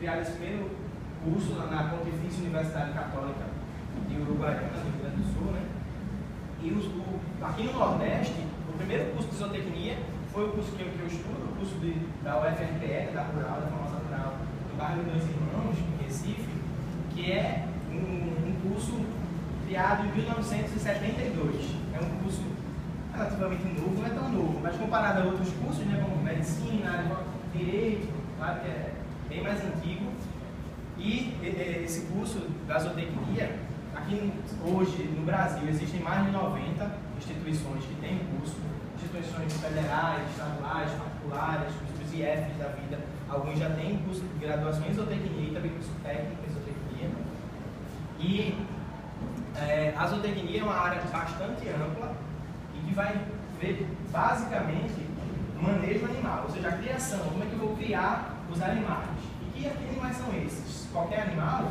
criado esse primeiro curso na Pontifícia Universidade Católica de Uruguaiana, no Rio Grande do Sul, né? E aqui no Nordeste, o primeiro curso de zootecnia foi o curso que eu estudo, o curso da UFRPE, da Rural, da famosa Rural, do bairro Dois Irmãos, em Recife, que é um curso criado em 1972. É um curso relativamente novo, não é tão novo, mas comparado a outros cursos, né, como medicina, direito, claro que é bem mais antigo. E esse curso da zootecnia, aqui hoje no Brasil existem mais de 90 instituições que têm curso, instituições federais, estaduais, particulares, os IFs da vida. Alguns já têm curso de graduação em zootecnia e também curso técnico em zootecnia. E a zootecnia é uma área bastante ampla e que vai ver basicamente o manejo animal, ou seja, a criação, como é que eu vou criar os animais. E que animais são esses? Qualquer animal?